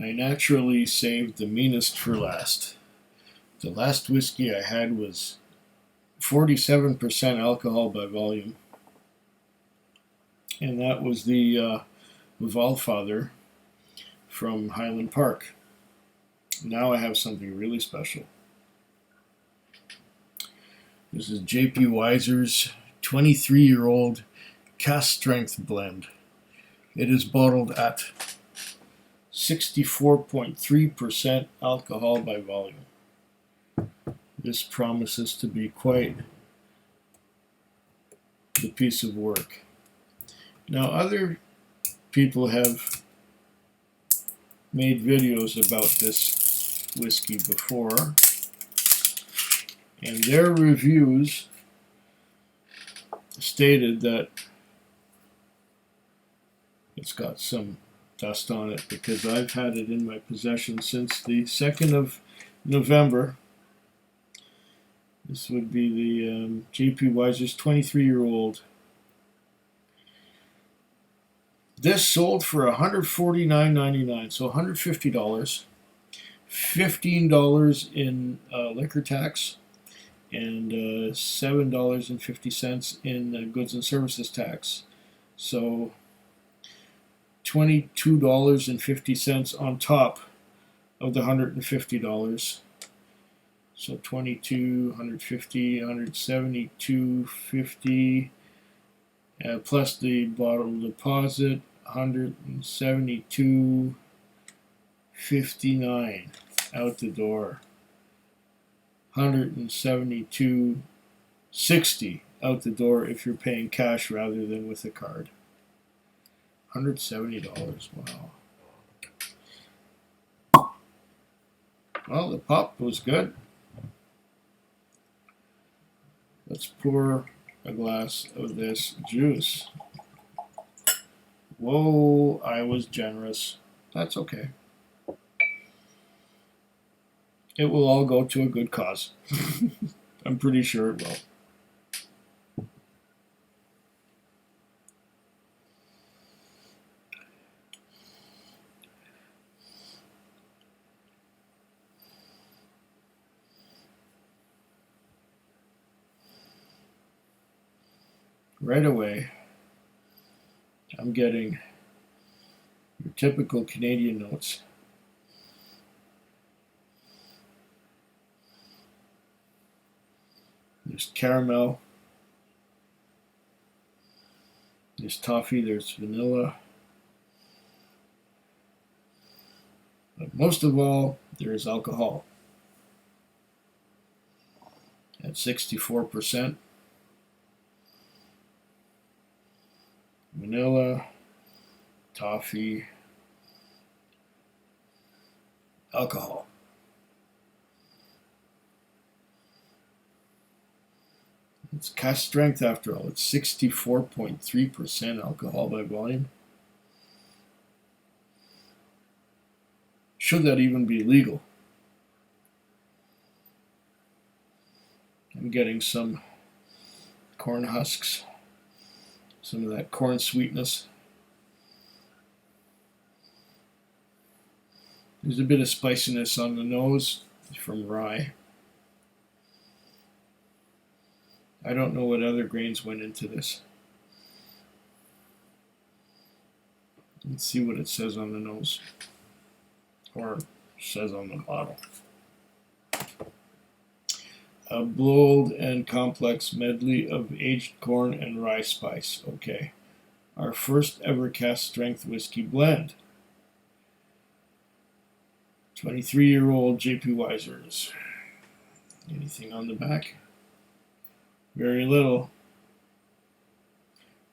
I naturally saved the meanest for last. The last whiskey I had was 47% alcohol by volume, and that was the Valfather from Highland Park. Now I have something really special. This is J.P. Weiser's 23-year-old Cask Strength blend. It is bottled at 64.3% alcohol by volume. This promises to be quite the piece of work. Now, other people have made videos about this whiskey before, and their reviews stated that it's got some dust on it, because I've had it in my possession since the 2nd of November. This would be the J.P. Weiser's 23-year-old. This sold for $149.99, so $150. $15 in liquor tax, and $7.50 in goods and services tax. So $22.50 on top of the $150. So $22, $150, $172.50, plus the bottle deposit, $172.59 out the door. $172.60 out the door if you're paying cash rather than with a card. $170, wow. Well, the pop was good. Let's pour a glass of this juice. Whoa, I was generous. That's okay. It will all go to a good cause. I'm pretty sure it will. Right away, I'm getting your typical Canadian notes. There's caramel, there's toffee, there's vanilla. But most of all, there is alcohol at 64%. Vanilla, toffee, alcohol. It's cask strength after all. It's 64.3% alcohol by volume. Should that even be legal? I'm getting some corn husks. Some of that corn sweetness. There's a bit of spiciness on the nose from rye. I don't know what other grains went into this. Let's see what it says on the nose, or says on the bottle. A bold and complex medley of aged corn and rye spice. Okay. Our first ever cask strength whiskey blend. 23-year-old J.P. Weiser's. Anything on the back? Very little.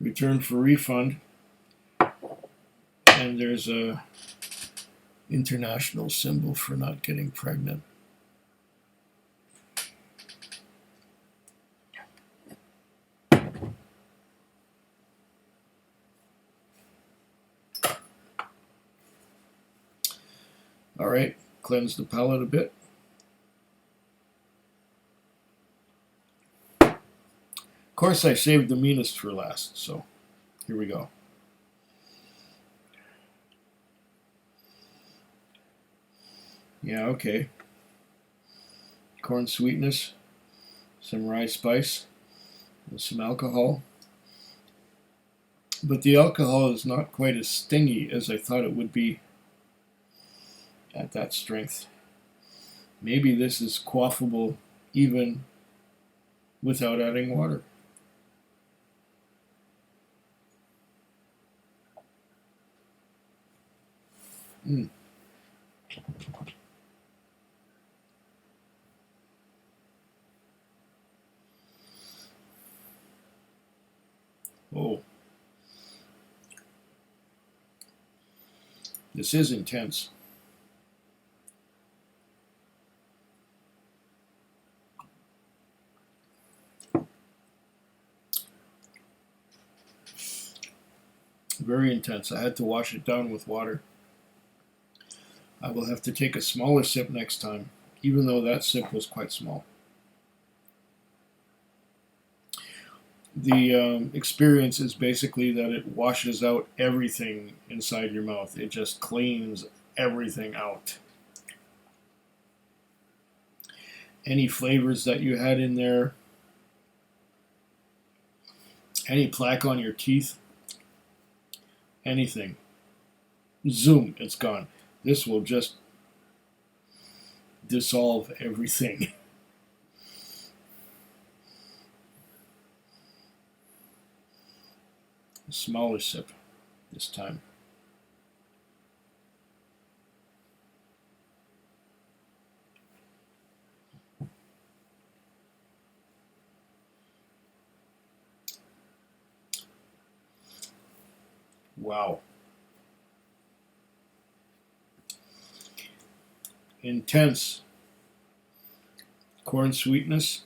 Return for refund. And there's a international symbol for not getting pregnant. All right, cleanse the palate a bit. Of course, I saved the meanest for last, so here we go. Yeah, okay. Corn sweetness, some rye spice, and some alcohol. But the alcohol is not quite as stingy as I thought it would be at that strength. Maybe this is quaffable even without adding water. Mm. Oh, this is intense. Very intense. I had to wash it down with water. I will have to take a smaller sip next time, even though that sip was quite small. The experience is basically that it washes out everything inside your mouth. It just cleans everything out. Any flavors that you had in there, any plaque on your teeth, anything, zoom, it's gone. This will just dissolve everything. A smaller sip this time. Wow. Intense corn sweetness,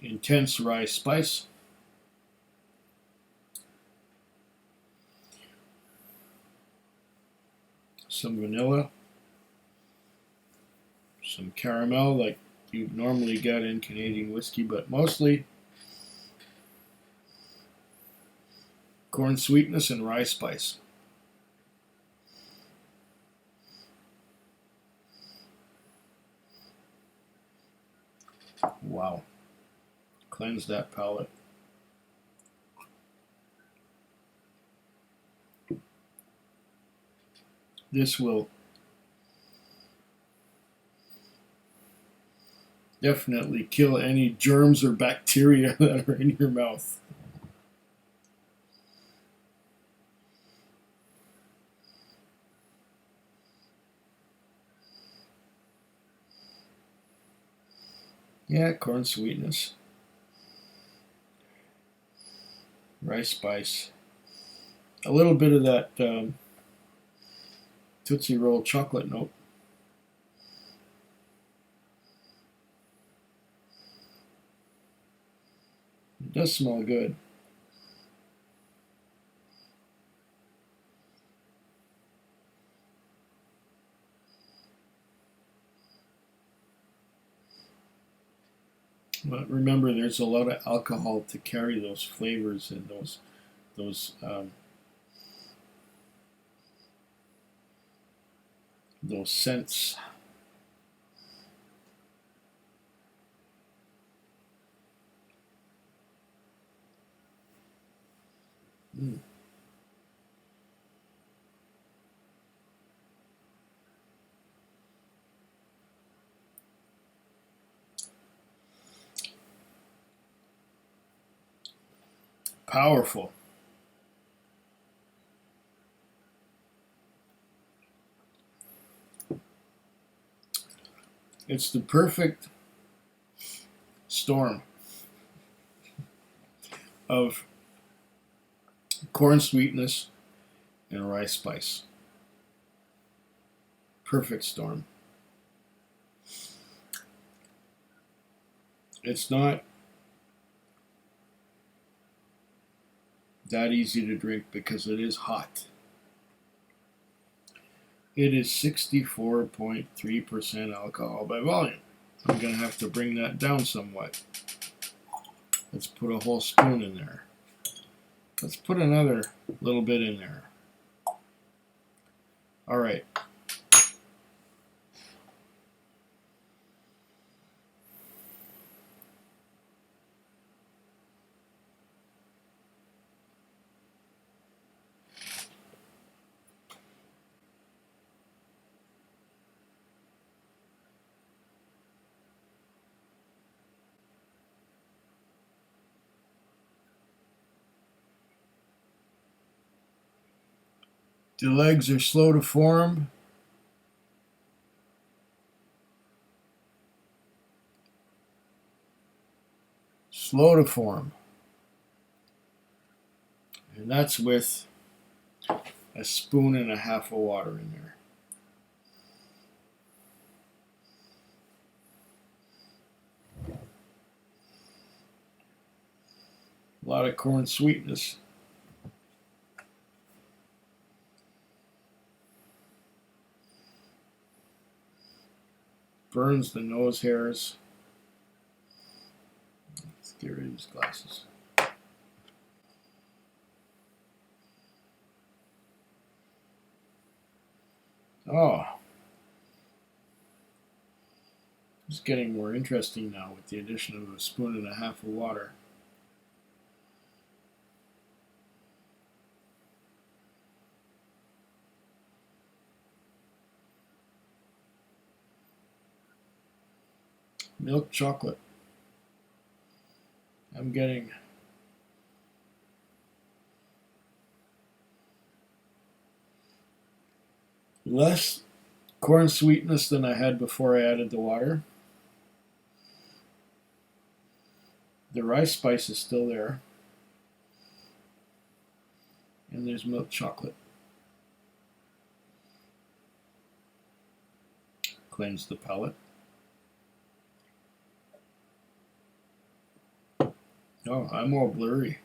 intense rye spice, some vanilla, some caramel like you normally get in Canadian whiskey, but mostly corn sweetness and rye spice. Wow. Cleanse that palate. This will definitely kill any germs or bacteria that are in your mouth. Yeah, corn sweetness, rice spice, a little bit of that Tootsie Roll chocolate note. It does smell good. But remember, there's a lot of alcohol to carry those flavors and those scents. Mm. Powerful. It's the perfect storm of corn sweetness and rice spice. Perfect storm. It's not that easy to drink because it is hot. It is 64.3% alcohol by volume. I'm going to have to bring that down somewhat. Let's put a whole spoon in there. Let's put another little bit in there. All right. The legs are slow to form. Slow to form. And that's with a spoon and a half of water in there. A lot of corn sweetness. Burns the nose hairs. Let's get rid of these glasses. Oh, it's getting more interesting now with the addition of a spoon and a half of water. Milk chocolate. I'm getting less corn sweetness than I had before I added the water. The rice spice is still there. And there's milk chocolate. Cleanse the palate. Oh, I'm all blurry.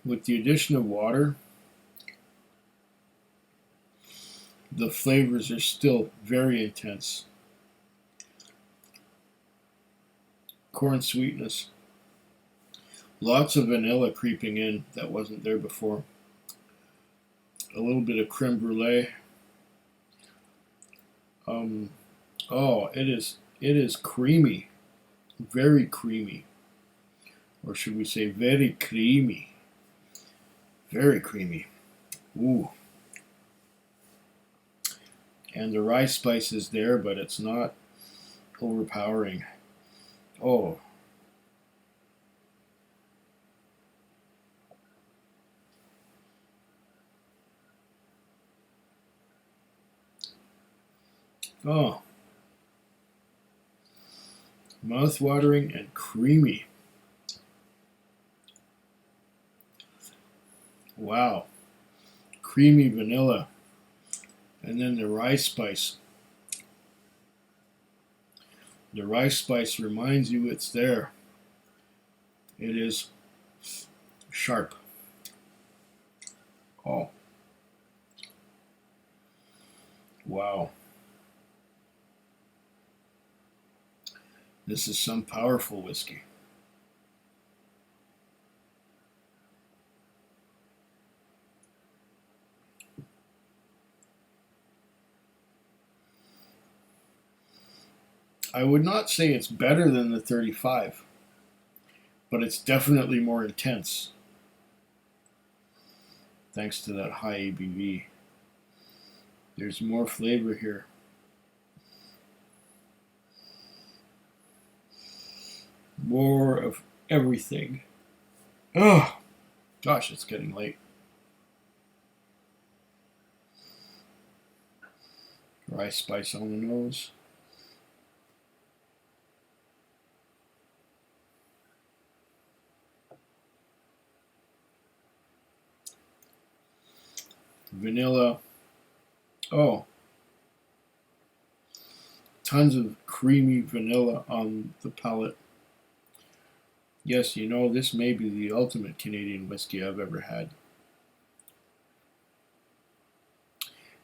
With the addition of water, the flavors are still very intense. Corn sweetness. Lots of vanilla creeping in that wasn't there before. A little bit of creme brulee. Oh, it is creamy. Very creamy. Or should we say very creamy. Very creamy. Ooh. And the rice spice is there, but it's not overpowering. Oh. Oh. Mouth-watering and creamy. Wow. Creamy vanilla. And then the rice spice. The rice spice reminds you it's there. It is sharp. Oh. Wow. This is some powerful whiskey. I would not say it's better than the 35, but it's definitely more intense. Thanks to that high ABV. There's more flavor here. More of everything. Oh, gosh, it's getting late. Rice spice on the nose. Vanilla. Oh. tons of creamy vanilla on the palate. Yes, you know, this may be the ultimate Canadian whiskey I've ever had.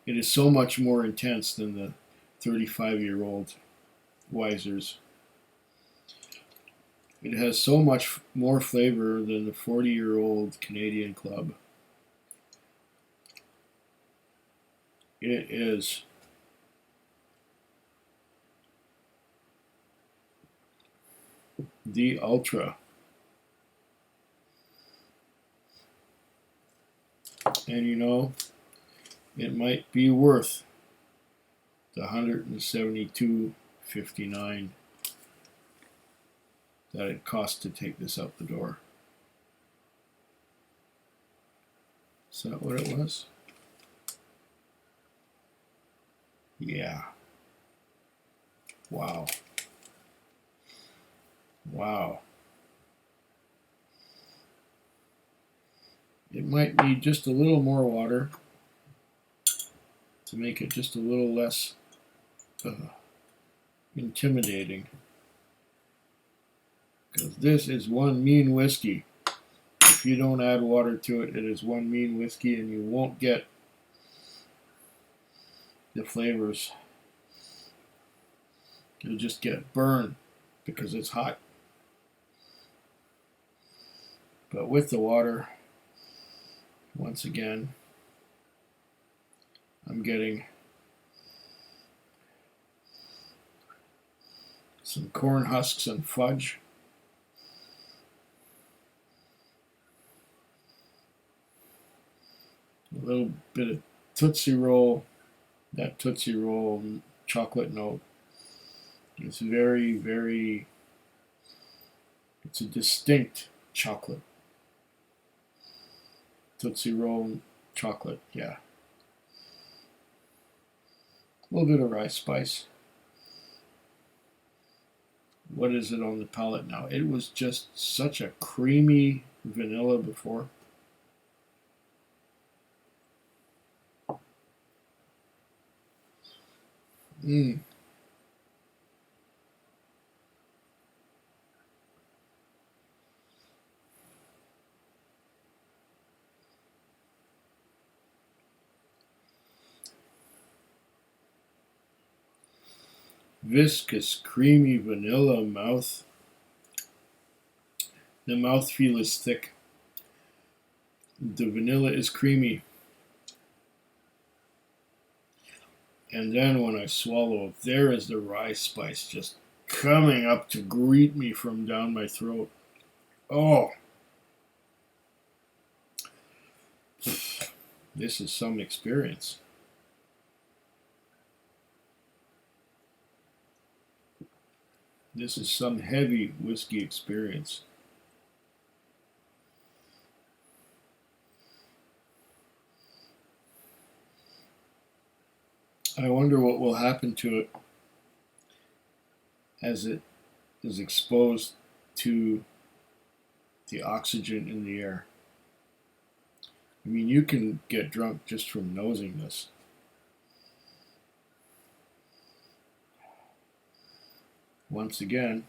It is so much more intense than the 35-year-old Wisers. It has so much more flavor than the 40-year-old Canadian Club. It is the Ultra. And you know, it might be worth the $172.59 that it cost to take this out the door. Is that what it was? Yeah. Wow. Wow. It might need just a little more water to make it just a little less intimidating. Because this is one mean whiskey. If you don't add water to it, it is one mean whiskey, and you won't get the flavors. You'll just get burned because it's hot. But with the water, once again, I'm getting some corn husks and fudge. A little bit of Tootsie Roll. That Tootsie Roll chocolate note. It's very, very, it's a distinct chocolate. Tootsie Roll chocolate, yeah. A little bit of rice spice. What is it on the palate now? It was just such a creamy vanilla before. Mmm. Viscous, creamy vanilla mouth. The mouthfeel is thick. The vanilla is creamy. And then when I swallow, there is the rye spice just coming up to greet me from down my throat. Oh, this is some experience. This is some heavy whiskey experience. I wonder what will happen to it as it is exposed to the oxygen in the air. I mean, you can get drunk just from nosing this. Once again,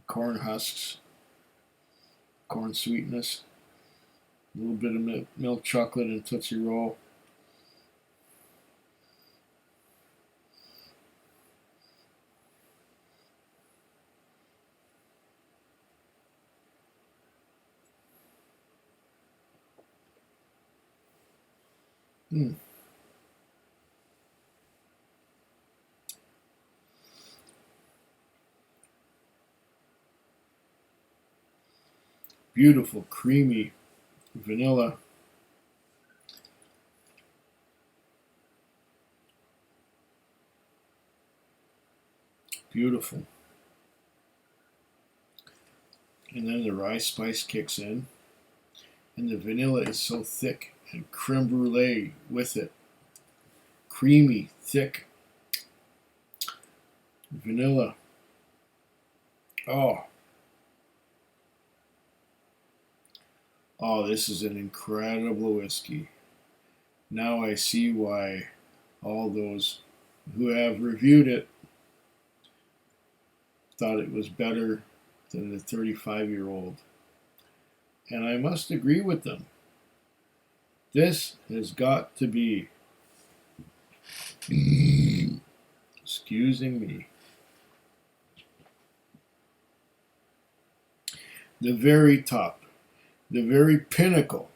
corn husks, corn sweetness, a little bit of milk chocolate and Tootsie Roll. Mm. Beautiful, creamy vanilla. Beautiful. And then the rye spice kicks in. And the vanilla is so thick, and creme brulee with it. Creamy, thick vanilla. Oh. Oh, this is an incredible whiskey. Now I see why all those who have reviewed it thought it was better than the 35-year-old. And I must agree with them. This has got to be, excusing me, the very top, the very pinnacle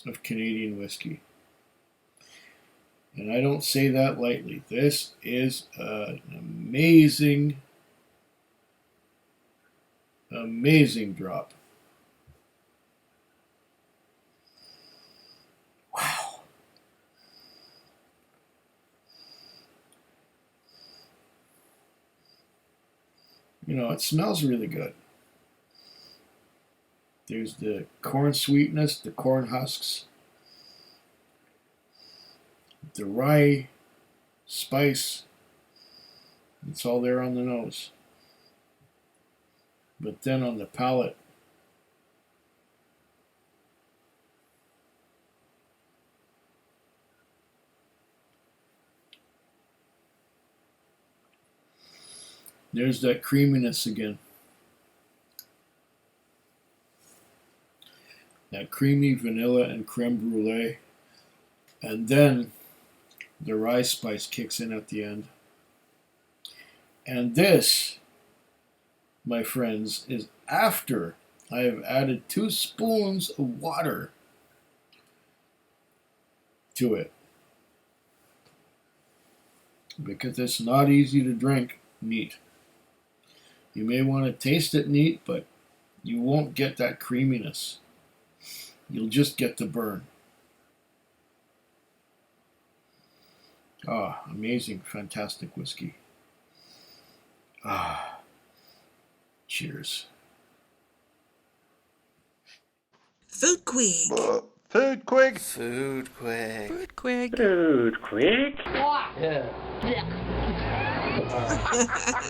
of Canadian whiskey. And I don't say that lightly. This is an amazing, amazing drop. Wow. You know, it smells really good. There's the corn sweetness, the corn husks, the rye spice. It's all there on the nose. But then on the palate, there's that creaminess again. That creamy vanilla and creme brulee. And then the rye spice kicks in at the end. And this, my friends, is after I have added 2 spoons of water to it. Because it's not easy to drink neat. You may want to taste it neat, but you won't get that creaminess. You'll just get the burn. Ah, amazing, fantastic whiskey. Ah, cheers. Food Quig. Food Quig. Food Quig. Food Quig. Food Quig. Yeah.